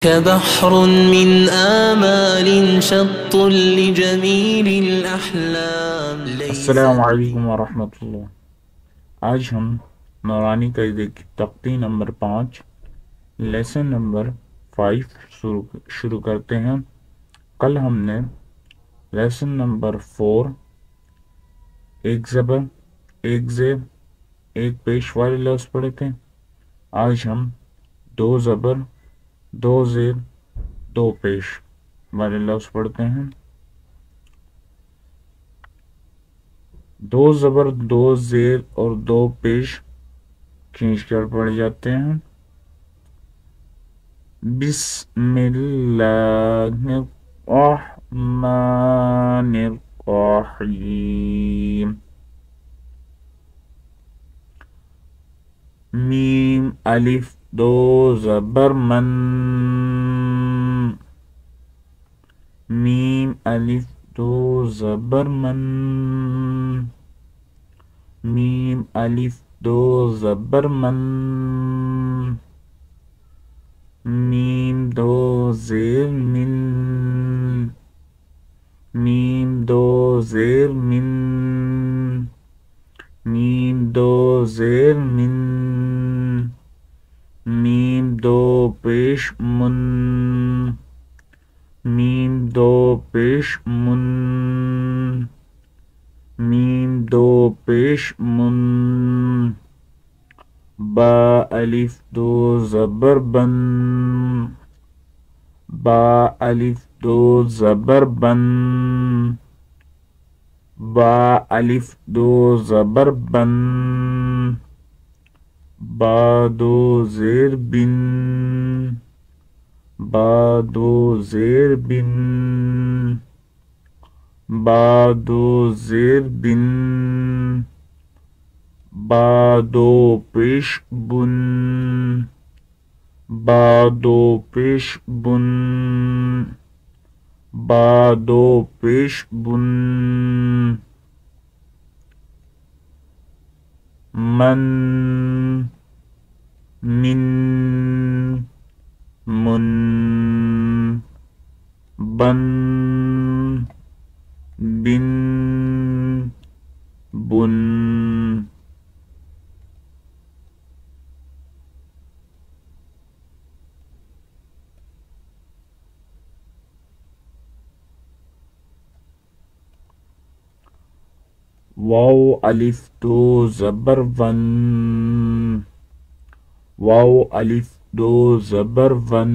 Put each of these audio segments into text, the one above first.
كبحر من آمال شط لجميل الأحلام ليس अस्सलामुअलैकुम वरहमतुल्लाह। आज हम नौरानी कायदे की तख्ती नंबर 5 लेसन नंबर 5 शुरू करते हैं। कल हमने लेसन नंबर 4 एक ज़बर, एक ज़ेर, एक पेश वाले लफ्ज़ पढ़े थे। आज हम दो ज़बर, दो ज़ेर, दो पेश वाले लफ्ज़ पढ़ते हैं। दो ज़बर, दो ज़ेर और दो पेश खींचकर पढ़ जाते हैं। बिस्मिल्लाहिर्रहमानिर्रहीम। मीम अलिफ दो ज़बर मन, मीम अलिफ दो ज़बर मन, मीम अलिफ दो ज़बर मन, मीम दो ज़ेर मिन, मीम दो ज़ेर मिन, मीम दो ज़ेर मिन, मीम दो पेश मुन, मीम दो पेश मुन, मीम दो पेश मुन, बा अलिफ दो ज़बर बन, बा अलिफ दो ज़बर बन, बा अलिफ दो ज़बर बन, बा दो ज़ेर बिन, बा दो ज़ेर बिन, बा दो ज़ेर बिन, बा दो पेश बुन, बा दो पेश बुन, बा दो पेश बुन, मन, मिन, मुन, बन, बिन, बुन। वाव अलिफ दो ज़बर वन, वाव अलिफ दो ज़बर वन,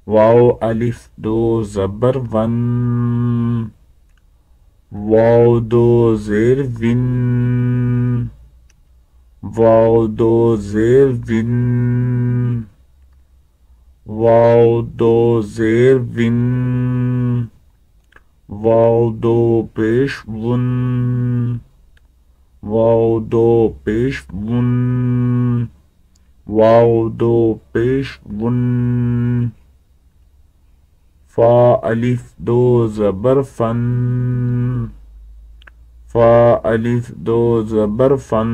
वाव अलिफ दो ज़बर वन, वाव दो ज़ेर विन, वाव दो ज़ेर विन, वाव दो ज़ेर विन, वाव दो पेश वुन, वाव दो पेश वुन, वाव दो पेश वुन, फा अलिफ दो ज़बर फन, फा अलिफ दो ज़बर फन,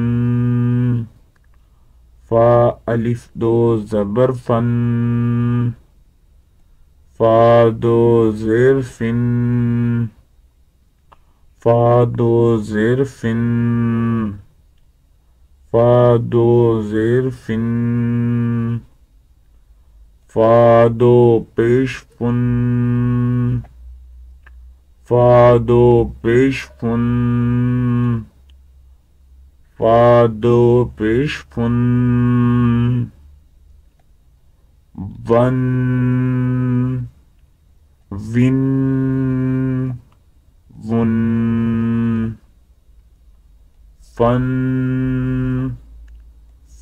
फा अलिफ दो ज़बर फन, फा दो ज़ेर फिन, फा दो ज़ेर फिन, फा दो ज़ेर फिन, फा दो पेश फुन, फा दो पेश फुन, फा दो पेश फुन, वन, विन, वुन, फन,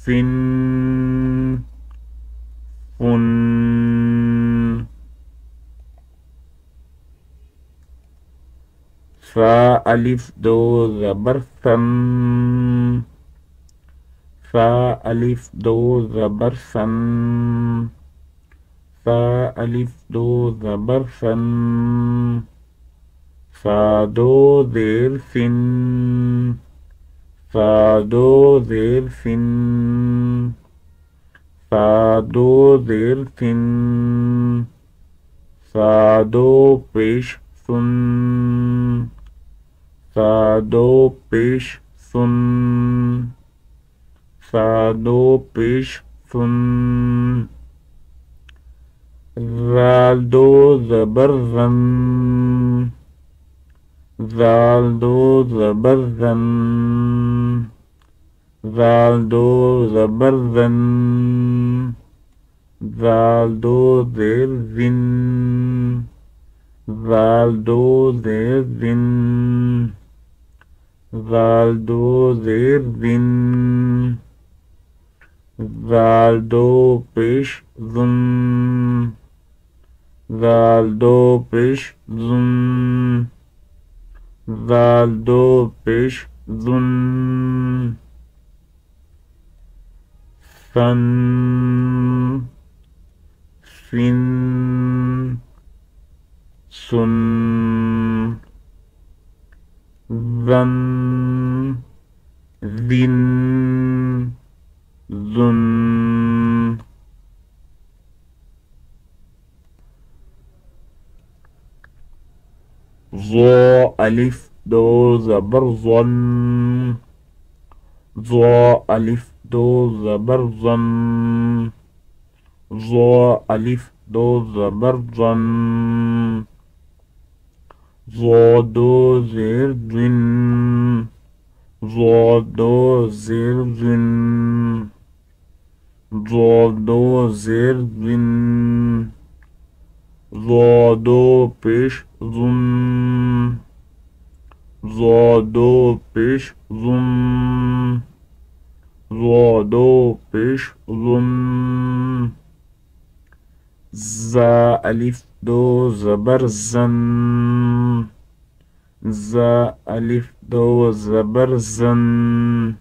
फिन, फुन। फा अलिफ दो ज़बर सन, फा अलिफ दो ज़बर सन, फा अलिफ दो ज़बर सन, फा दो ज़ेर फिन, फा दो ज़ेर फिन, सादो जेर सिन, सादो पेश सुन, सादो पेश सुन, सादो पेश सुन, जाल दो जबर जन, जाल दो जबर जन, जाल दो जबर जन, जाल दो जेर जिन, जाल दो जेर जिन, जाल दो जेर जिन, जाल दो पेश जुन, जाल दो पेश जुन, जाल दो पेश जुन, सन सिन सुन, जन जिन जुन, ज़ो अलिफ दो ज़बर ज़न, ज़ो अलिफ दो ज़बर ज़न, ज़ो अलिफ दो ज़बर ज़न, ज़ो दो ज़ेर ज़िन, ज़ो दो ज़ेर ज़िन, ज़ो दो ज़ेर ज़िन, ज़ो दो पेश ज़ुन, ज़ो दो पेश ज़ुन, ज़ो दो पेश ज़ुन, ज़ा अलिफ दो ज़बर ज़न, ज़ा अलिफ दो ज़बर ज़न,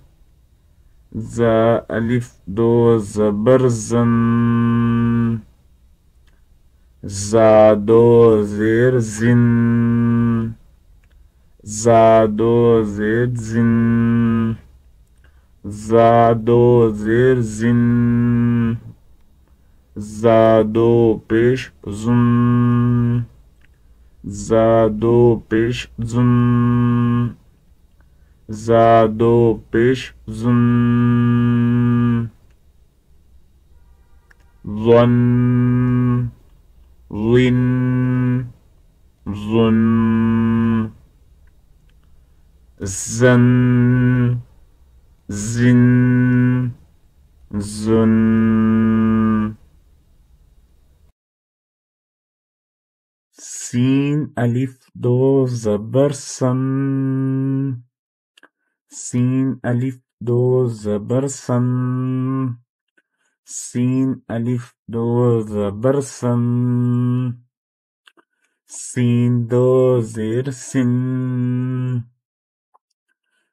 ज़ा अलिफ दो ज़बर ज़न, ज़ा दो ज़ेर ज़िन, ज़ा दो ज़ेर ज़िन, ज़ा दो ज़ेर ज़िन, ज़ा दो पेश ज़ुन, ज़ा दो पेश ज़ुन, ज़ा दो पेश ज़ुन, ज़न ज़िन ज़ुन, ज़न ज़िन ज़ुन, सीन अलिफ दो ज़बर सन, सीन अलिफ दो ज़बर सन, सीन अलिफ दो ज़बर सन, सीन दो ज़ेर सिन,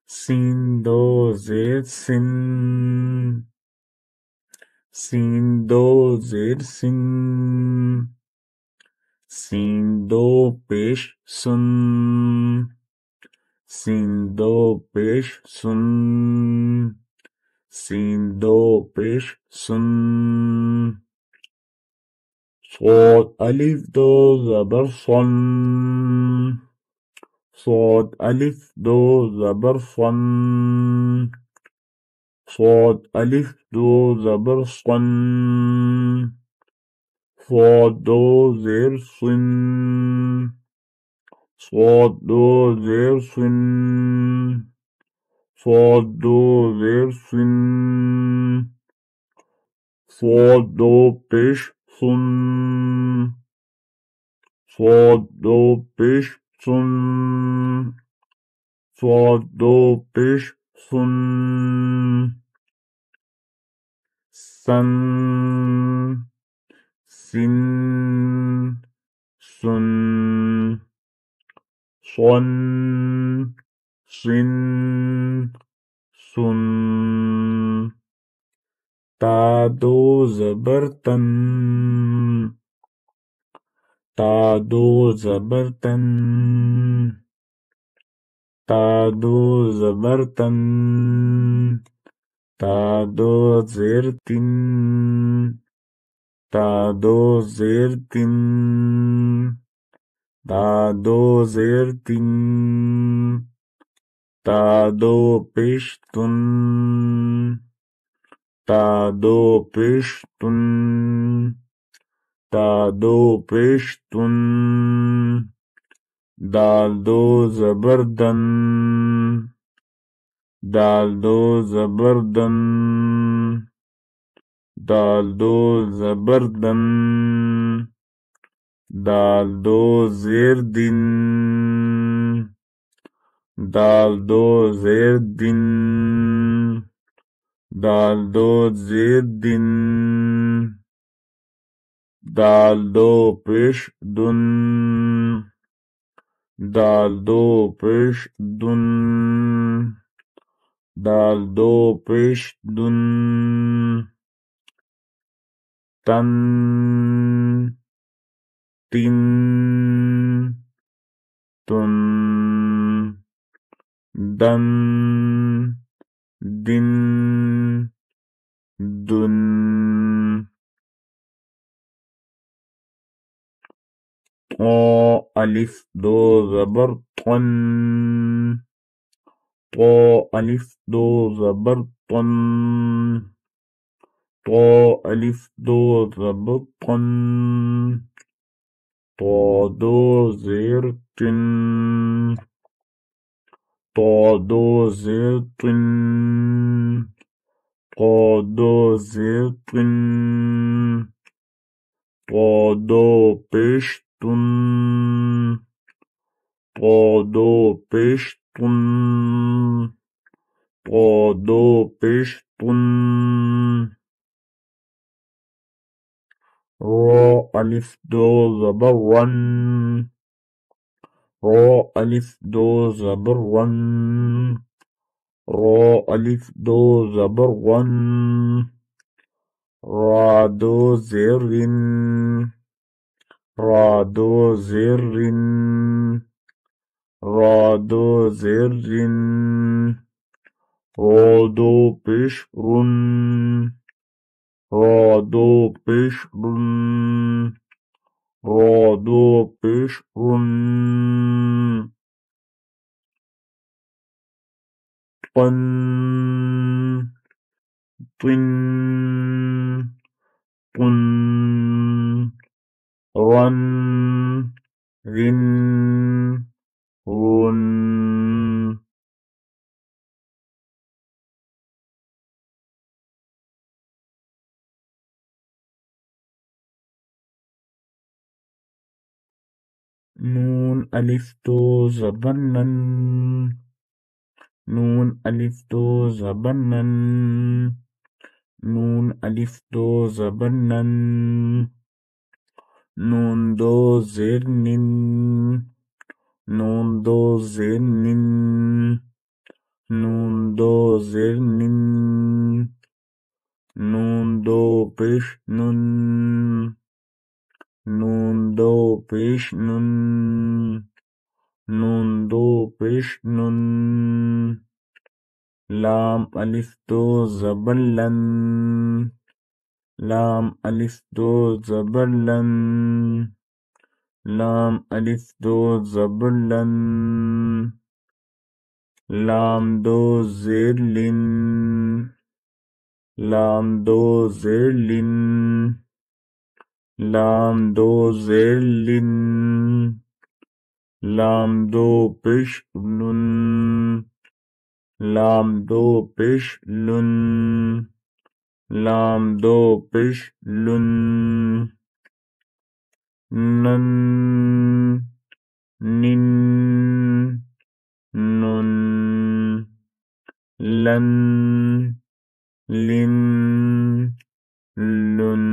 सीन दो ज़ेर सिन, सीन दो ज़ेर सिन, सीन दो पेश सुन, सीन दो पेश सुन, सीन दो पेश सुन, صاد अलिफ दो ज़बर सन, صاد अलिफ दो ज़बर सन, صاد अलिफ दो ज़बर सन, صاد दो ज़ेर सिन, صاد दो ज़ेर सिन, صاد दो ज़ेर सिन, صاد दो पेश सुन, صاد दो पेश सुन, صاد दो पेश सुन, सन सिन सुन, सन सिन सुन, ता दो ज़बर तन, ता दो ज़बर तन, ता दो ज़बर तन, تا دو زیر تین تا دو زیر تین تا دو زیر تین تا دو پشتون تا دو پشتون تا دو پشتون دال دو زبردن دال دو زبردن دال دو زبردن دال دو زیر دن دال دو زیر دن دال دو زیر دن دال دو پیش دن دال دو پیش دن دال دو پیش دن تن تین تن دن دن دن طا الف دو زبر طن طا الف دو زبر طن طا الف دو زبر طن طا دو زیر تن طا دو زیر تن طا دو زیر تن طا دو پشتون طا دو پشتون طا دو پشتون را الف دو زبر ون را الف دو زبر ون را الف دو زبر ون را دو زیرین را دو زیرین را دو زیرین را دو پیشرون را دو پیشرون را دو پیشرون طن طن طن رن رن رن نون الف دو زبر نن نون الف دو زبر نن نون الف دو زبر نن نون دو زیر نن نون دو زیر نن نون دو زیر نن نون دو پیش نن نون دو پیش نن نون دو پیش نن لام الف دو زبر لن لام الف دو زبر لن لام الف دو زبر لن لام دو زیر لن لام دو زیر لن لام دو زیر لن لام دو پیش لن لام دو پیش لن لام دو پیش لن نن نن نن لن لن لن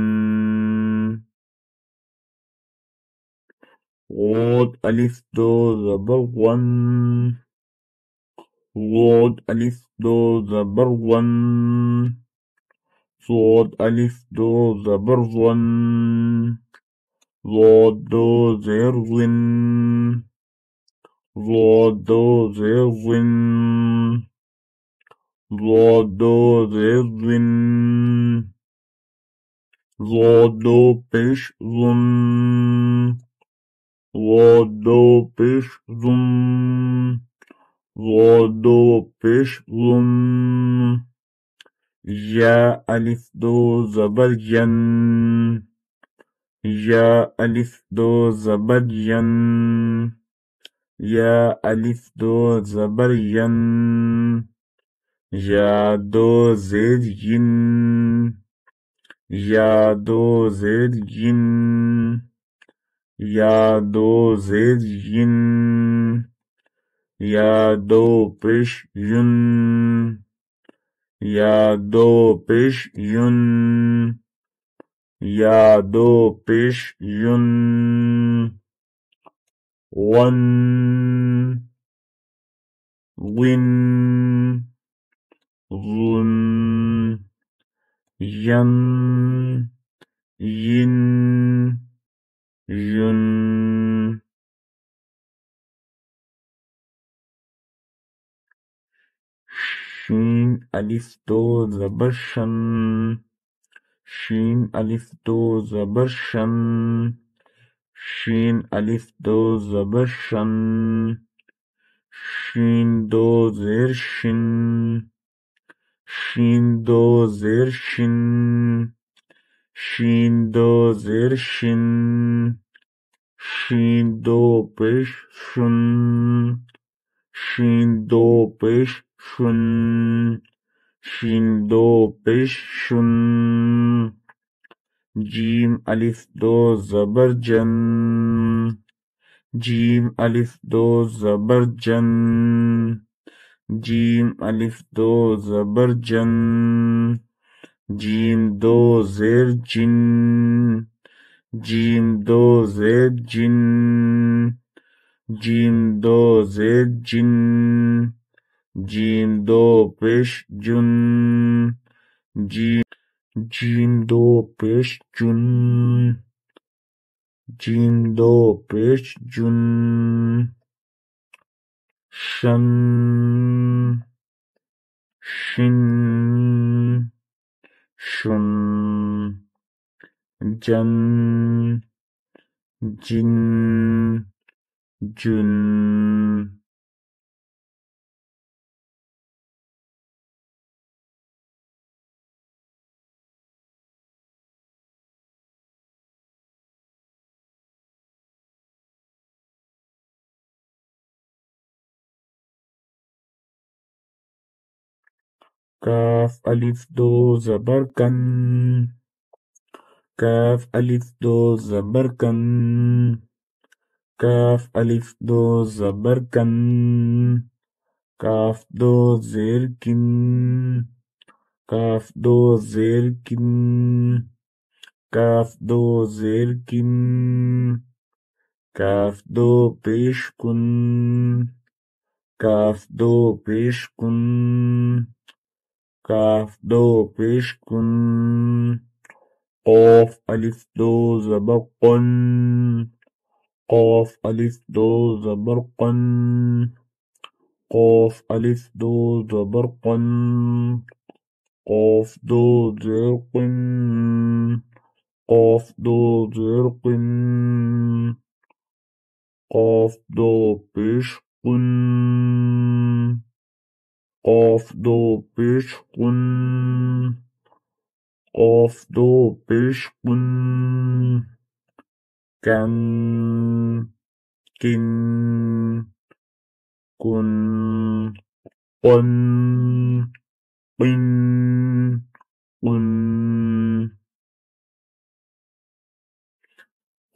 غود الف دو زبر ون غود الف دو زبر ون صاد الف دو زبر ون ضاد دو زیر ون ضاد دو زیر ون ضاد زر ضاد پیش ظن ضاد پیش ظن ضاد پیش ظن یا الف دو زبر ین یا الف دو زبر ین یا الف دو زبر ین یا دو زیر ین یا دو زیر ین یا دو زیر ین یا دو پیش یون یا دو پیش یون یا دو پیش یون ون ون ظن ین yin yun shin alif दो ज़बर शन शीन अलिफ दो ज़बर शन शीन अलिफ दो ज़बर शन शीन दो ज़ेर शिन शीन दो ज़ेर शिन शीन दो ज़ेर शिन शीन दो पेश शुन शीन दो पेश शुन शीन दो पेश शुन जीम अलिफ दो ज़बर जन जीम अलिफ दो ज़बर जन जीम अलिफ दो ज़बर जन जीम दो ज़ेर जिन जीम दो ज़ेर जिन जीम दो ज़ेर जिन जीम दो पेश जुन जीम दो पेश जुन जीम दो पेश जुन शन शिन शुन जन जिन जुन काफ अलिफ दो ज़बर कन काफ अलिफ दो ज़बर कन काफ अलिफ दो ज़बर कन काफ दो ज़ेर किन काफ दो ज़ेर किन काफ दो ज़ेर किन काफ दो पेश कुन काफ दो पेश कुन काफ दो पेश कुन قاف अलिफ दो ज़बर قن قاف अलिफ दो ज़बर قن قاف अलिफ दो ज़बर قن قاف दो ज़ेर قن قاف दो ज़ेर قن قاف दो पेश कुन قاف दो पेश कुन قاف दो पेश कुन कन किन कुन कुन किन कुन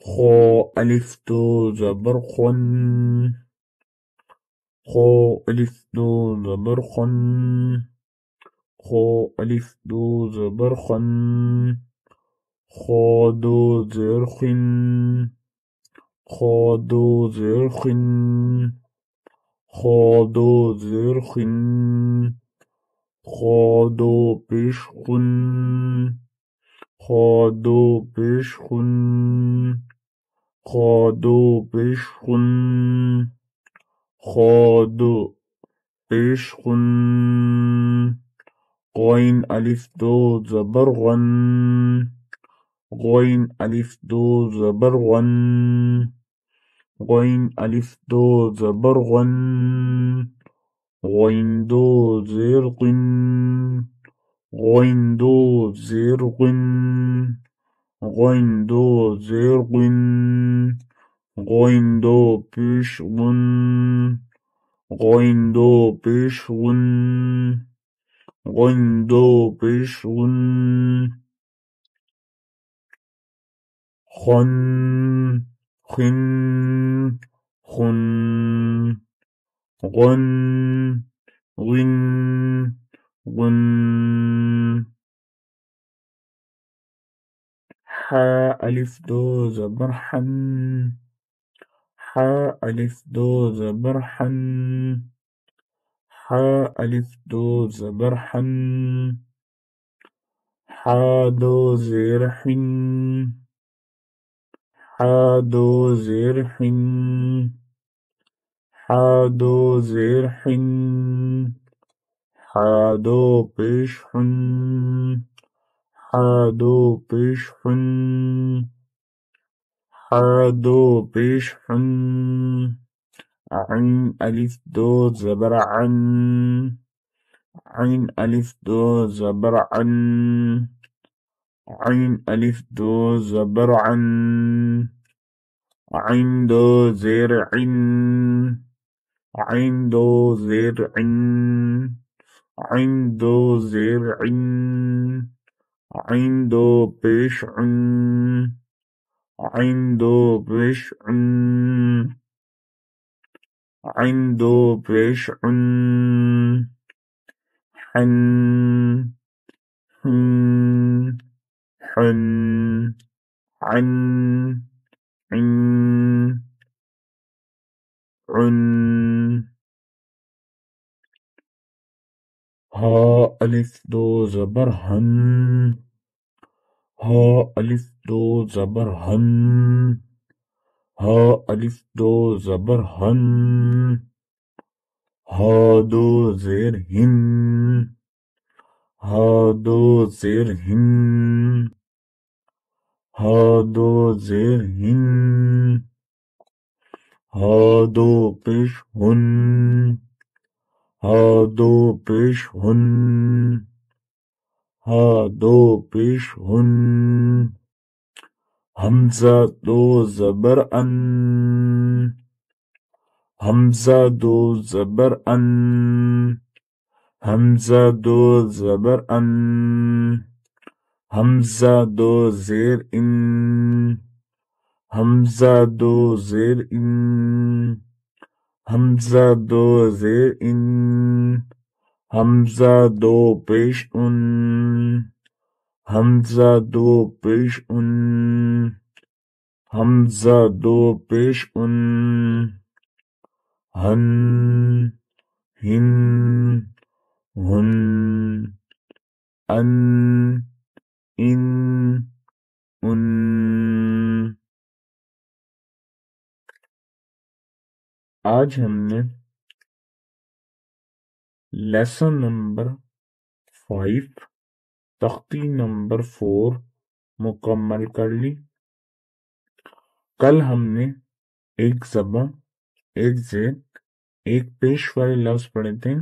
खो अलिफ दो ज़बर खुन खो अलिफ दो ज़बर खुन खो अलिफ दो ज़बर खुन खो दो ज़ेर खिन खो दो ज़ेर खिन खो दो ज़ेर खिन खो दो पेश खुन खो दो पेश खुन खो दो पेश खुन खो दो पेश खुन غين ألف دو زبر غن غين ألف دو زبر غن غين ألف دو زبر غن غين دو زير غن غين دو زير غن غين دو زير غن غين دو بيش غن غين دو بيش غن غين دو بيش غن خن خن خن غن غن غن حاء ألف دو زبر حن حاء ألف دو زبر حن حاء ألف دو زبر حن حا دو زير حن حا دو زير حن حا دو زير حن حا دو بيش حن حا دو بيش حن حا دو بيش حن عين ألف دو زبر عن عين ألف دو زبر عن عين ألف دو زبر عن عين دو زير عن عين دو زير عن عين دو زير عن عين دو بيش عن عين دو بيش عن عين دو بيش عن حن حن حن عن عن عن ها ألف دو زبر هن ها ألف دو زبر هن ها ألف دو زبر هن ها دو زير هن ها دو زير هن ها دو زير هن ها دو پیش هن ها دو پیش هن ها دو پیش هن همزة دو زبر ان همزة دو زبر ان همزة دو زبر ان همزة دو زير ان همزة دو زير ان همزة دو زير ان همزة دو پیش ان همزة دو پیش ان همزة دو پیش ان هن هن هن ان ان ان आज हमने लेसन नंबर 5 तख्ती नंबर 4 मुकम्मल कर ली। कल हमने एक ज़बा, एक ज़ेर, एक पेश वाले लफ्ज़ पढ़े थे।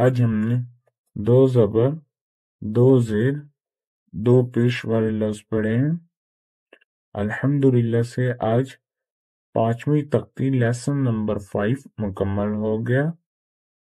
आज हमने दो ज़बर, दो ज़ेर, दो पेश वाले लफ्ज़ पढ़े हैं। अल्हम्दुलिल्लाह से आज 5वीं तख्ती लेसन नंबर 5 मुकम्मल हो गया।